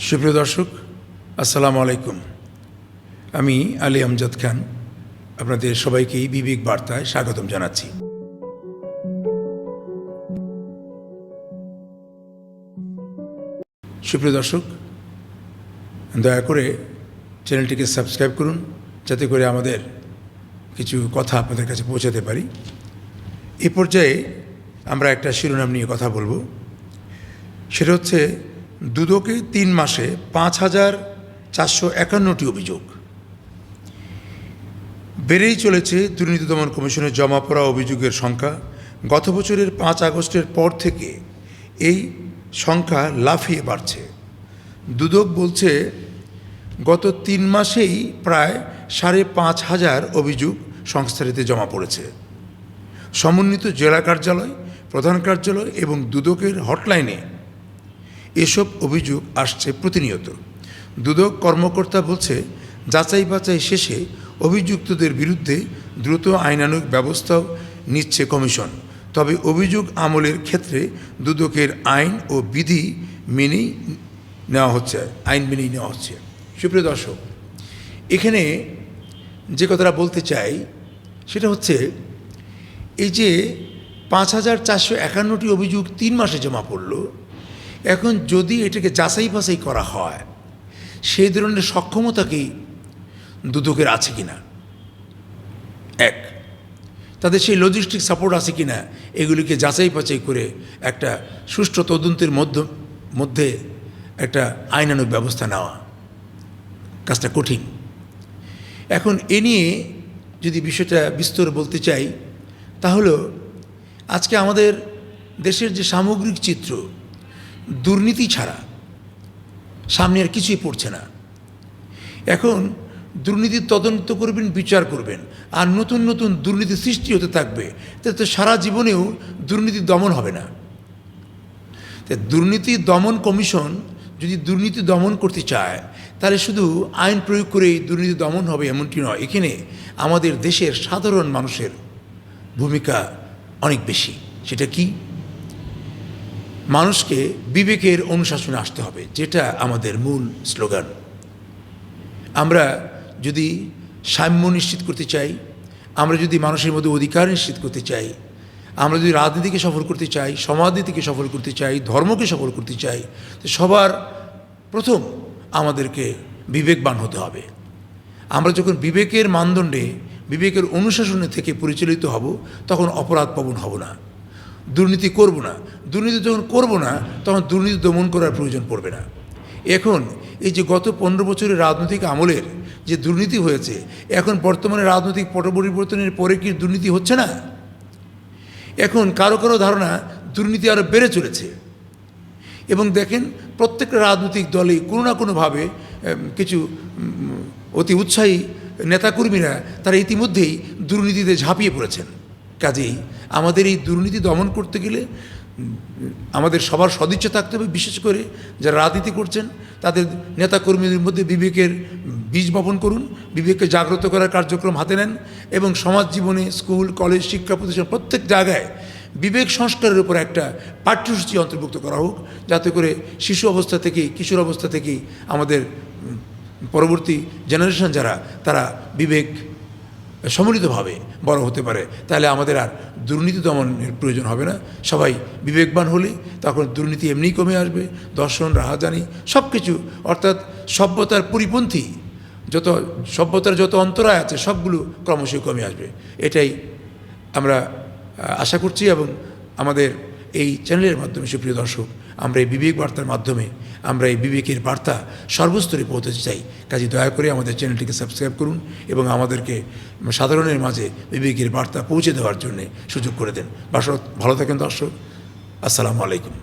সুপ্রিয় দর্শক, আসসালামু আলাইকুম। আমি আলী আমজাদ খান আপনাদের সবাইকেই বিবেক বার্তায় স্বাগতম জানাচ্ছি। সুপ্রিয় দর্শক, দয়া করে চ্যানেলটিকে সাবস্ক্রাইব করুন, যাতে করে আমাদের কিছু কথা আপনাদের কাছে পৌঁছাতে পারি। এ পর্যায়ে আমরা একটা শিরোনাম নিয়ে কথা বলবো। সেটা হচ্ছে দুদকে 3 মাসে 5,451টি অভিযোগ। বেড়েই চলেছে দুর্নীতি দমন কমিশনে জমা পড়া অভিযোগের সংখ্যা। গত বছরের 5 আগস্টের পর থেকে এই সংখ্যা লাফিয়ে বাড়ছে। দুদক বলছে গত 3 মাসেই প্রায় 5,500 অভিযোগ সংস্থাটিতে জমা পড়েছে। সমন্বিত জেলা কার্যালয়, প্রধান কার্যালয় এবং দুদকের হটলাইনে এসব অভিযোগ আসছে প্রতিনিয়ত। দুদক কর্মকর্তা বলছে, যাচাই বাছাই শেষে অভিযুক্তদের বিরুদ্ধে দ্রুত আইনানুগ ব্যবস্থাও নিচ্ছে কমিশন। তবে অভিযোগ আমলের ক্ষেত্রে দুদকের আইন ও বিধি মেনেই নেওয়া হচ্ছে, সুপ্রিয় দর্শক, এখানে যে কথাটা বলতে চাই সেটা হচ্ছে, এই যে 5,451টি অভিযোগ 3 মাসে জমা পড়ল, এখন যদি এটাকে যাচাই বাছাই করা হয়, সেই ধরনের সক্ষমতা কি দুদকের আছে কিনা, তাদের সেই লজিস্টিক সাপোর্ট আছে কিনা, এগুলিকে যাচাই বাছাই করে একটা সুষ্ঠু তদন্তের মধ্যে একটা আইনানুগ ব্যবস্থা নেওয়া, কাজটা কঠিন। এখন এ নিয়ে যদি বিষয়টা বিস্তর বলতে চাই, তাহলে আজকে আমাদের দেশের যে সামগ্রিক চিত্র, দুর্নীতি ছাড়া সামনে আর কিছুই পড়ছে না। এখন দুর্নীতির তদন্ত করবেন, বিচার করবেন, আর নতুন নতুন দুর্নীতি সৃষ্টি হতে থাকবে, তাতে তো সারা জীবনেও দুর্নীতি দমন হবে না। তাই দুর্নীতি দমন কমিশন যদি দুর্নীতি দমন করতে চায়, তাহলে শুধু আইন প্রয়োগ করেই দুর্নীতি দমন হবে এমনটি নয়। এখানে আমাদের দেশের সাধারণ মানুষের ভূমিকা অনেক বেশি। সেটা কি? মানুষকে বিবেকের অনুশাসনে আসতে হবে, যেটা আমাদের মূল স্লোগান। আমরা যদি সাম্য নিশ্চিত করতে চাই, আমরা যদি মানুষের মধ্যে অধিকার নিশ্চিত করতে চাই, আমরা যদি রাজনীতিকে সফল করতে চাই, সমাজনীতিকে সফল করতে চাই, ধর্মকে সফল করতে চাই, তো সবার প্রথম আমাদেরকে বিবেকবান হতে হবে। আমরা যখন বিবেকের মানদণ্ডে, বিবেকের অনুশাসনে থেকে পরিচালিত হব, তখন অপরাধপ্রবণ হব না, দুর্নীতি করব না। দুর্নীতি যখন করব না, তখন দুর্নীতি দমন করার প্রয়োজন পড়বে না। এখন এই যে গত 15 বছরের রাজনৈতিক আমলের যে দুর্নীতি হয়েছে, এখন বর্তমানে রাজনৈতিক পট পরিবর্তনের পরে কি দুর্নীতি হচ্ছে না? এখন কারো কারো ধারণা দুর্নীতি আরও বেড়ে চলেছে। এবং দেখেন, প্রত্যেকটা রাজনৈতিক দলে কোনো না কোনোভাবে কিছু অতি উৎসাহী নেতাকর্মীরা তারা ইতিমধ্যেই দুর্নীতিতে ঝাঁপিয়ে পড়েছেন। কাজেই আমাদের এই দুর্নীতি দমন করতে গেলে আমাদের সবার সদিচ্ছা থাকতে হবে। বিশেষ করে যারা রাজনীতি করছেন, তাদের নেতাকর্মীদের মধ্যে বিবেকের বীজ বপন করুন, বিবেককে জাগ্রত করার কার্যক্রম হাতে নেন, এবং সমাজ জীবনে, স্কুল, কলেজ, শিক্ষা প্রতিষ্ঠান প্রত্যেক জায়গায় বিবেক সংস্কারের উপর একটা পাঠ্যসূচি অন্তর্ভুক্ত করা হোক, যাতে করে শিশু অবস্থা থেকেই, কিশোর অবস্থা থেকেই আমাদের পরবর্তী জেনারেশন যারা, তারা বিবেক সম্মিলিতভাবে বড় হতে পারে। তাহলে আমাদের আর দুর্নীতি দমনের প্রয়োজন হবে না। সবাই বিবেকবান হলে তখন দুর্নীতি এমনিই কমে আসবে। দর্শন, রাহাজানি সব কিছু, অর্থাৎ সভ্যতার পরিপন্থী সভ্যতার যত অন্তরায় আছে, সবগুলো ক্রমশই কমে আসবে। এটাই আমরা আশা করছি। এবং আমাদের এই চ্যানেলের মাধ্যমে, সুপ্রিয় দর্শক, আমরা এই বিবেক বার্তার মাধ্যমে আমরা এই বিবেকের বার্তা সর্বস্তরে পৌঁছাতে চাই। কাজে দয়া করে আমাদের চ্যানেলটিকে সাবস্ক্রাইব করুন এবং আমাদেরকে সাধারণের মাঝে বিবেকের বার্তা পৌঁছে দেওয়ার জন্য সুযোগ করে দেন। ভালো থাকেন দর্শক। আসসালামু আলাইকুম।